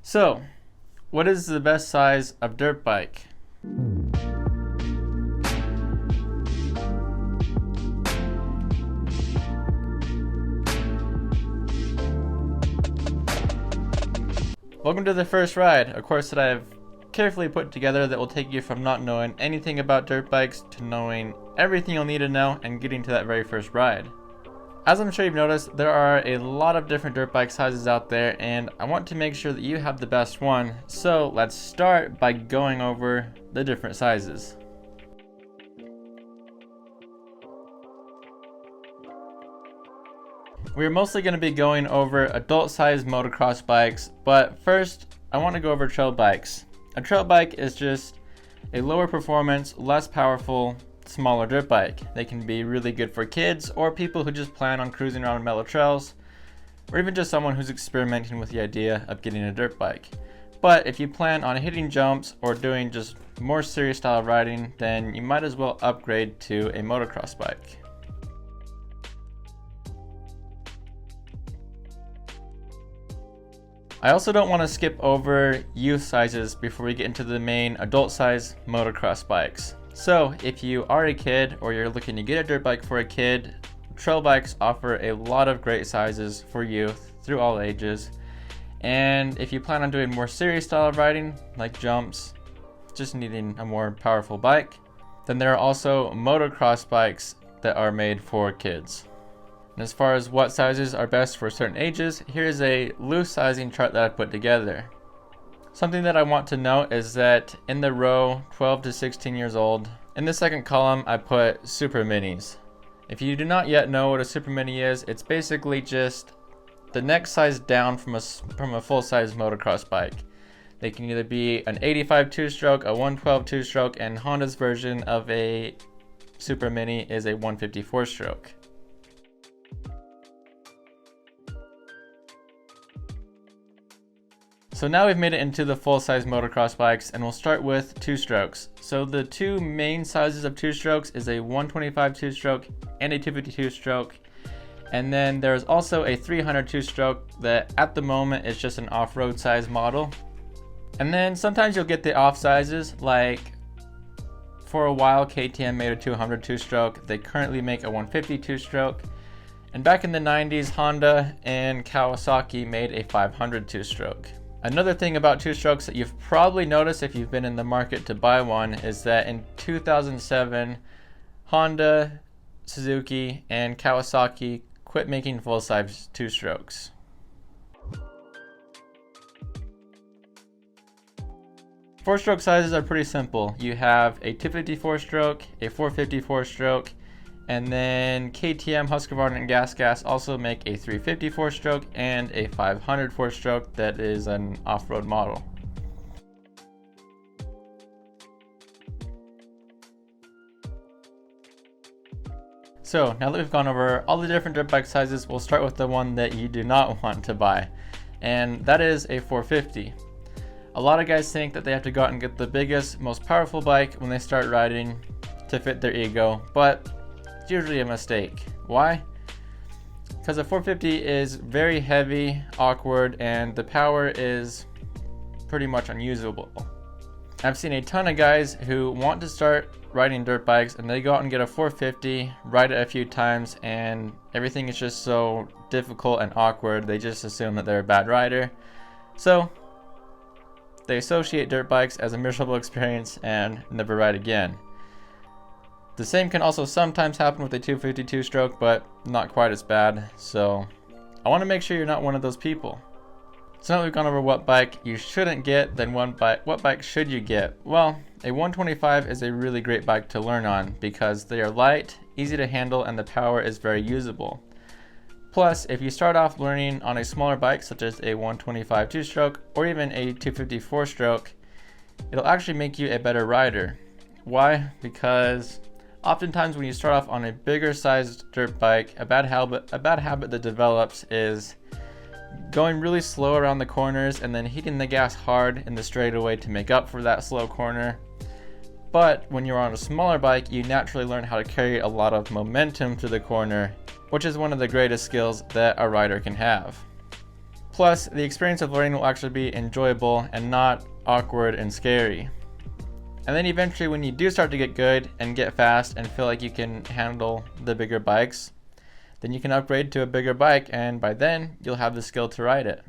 So, what is the best size of dirt bike? Welcome to the first ride, a course that I've carefully put together that will take you from not knowing anything about dirt bikes to knowing everything you'll need to know and getting to that very first ride. As I'm sure you've noticed, there are a lot of different dirt bike sizes out there, and I want to make sure that you have the best one. So let's start by going over the different sizes. We're mostly going to be going over adult-sized motocross bikes, but first I want to go over trail bikes. A trail bike is just a lower performance, less powerful, smaller dirt bike. They can be really good for kids or people who just plan on cruising around mellow trails, or even just someone who's experimenting with the idea of getting a dirt bike. But if you plan on hitting jumps or doing just more serious style riding, then you might as well upgrade to a motocross bike. I also don't want to skip over youth sizes before we get into the main adult size motocross bikes. So if you are a kid or you're looking to get a dirt bike for a kid, trail bikes offer a lot of great sizes for youth through all ages. And if you plan on doing more serious style of riding, like jumps, just needing a more powerful bike, then there are also motocross bikes that are made for kids. And as far as what sizes are best for certain ages, here's a loose sizing chart that I put together. Something that I want to note is that in the row 12 to 16 years old, in the second column I put super minis. If you do not yet know what a super mini is, it's basically just the next size down from a full-size motocross bike. They can either be an 85 two-stroke, a 112 two-stroke, and Honda's version of a super mini is a 154 stroke. So now we've made it into the full-size motocross bikes, and we'll start with two-strokes. So the two main sizes of two-strokes is a 125 two-stroke and a 250 two-stroke. And then there's also a 300 two-stroke that at the moment is just an off-road size model. And then sometimes you'll get the off sizes, like for a while KTM made a 200 two-stroke. They currently make a 150 two-stroke. And back in the 90s, Honda and Kawasaki made a 500 two-stroke. Another thing about two-strokes that you've probably noticed if you've been in the market to buy one is that in 2007, Honda, Suzuki, and Kawasaki quit making full-size two-strokes. Four-stroke sizes are pretty simple. You have a 254 stroke, a 454 stroke, and then KTM, Husqvarna, and Gas also make a 354 stroke and a 504 stroke that is an off-road model. So now that we've gone over all the different dirt bike sizes, we'll start with the one that you do not want to buy, and that is a 450. A lot of guys think that they have to go out and get the biggest, most powerful bike when they start riding to fit their ego, but it's usually a mistake. Why? Because a 450 is very heavy, awkward, and the power is pretty much unusable. I've seen a ton of guys who want to start riding dirt bikes and they go out and get a 450, ride it a few times, and everything is just so difficult and awkward, they just assume that they're a bad rider. So they associate dirt bikes as a miserable experience and never ride again. The same can also sometimes happen with a 252 stroke, but not quite as bad. So I want to make sure you're not one of those people. So now that we've gone over what bike you shouldn't get, then what bike should you get? Well, a 125 is a really great bike to learn on because they are light, easy to handle, and the power is very usable. Plus, if you start off learning on a smaller bike such as a 125 two-stroke or even a 254 stroke, it'll actually make you a better rider. Why? Because oftentimes when you start off on a bigger sized dirt bike, a bad habit that develops is going really slow around the corners and then hitting the gas hard in the straightaway to make up for that slow corner. But when you're on a smaller bike, you naturally learn how to carry a lot of momentum through the corner, which is one of the greatest skills that a rider can have. Plus, the experience of learning will actually be enjoyable and not awkward and scary. And then eventually when you do start to get good and get fast and feel like you can handle the bigger bikes, then you can upgrade to a bigger bike, and by then you'll have the skill to ride it.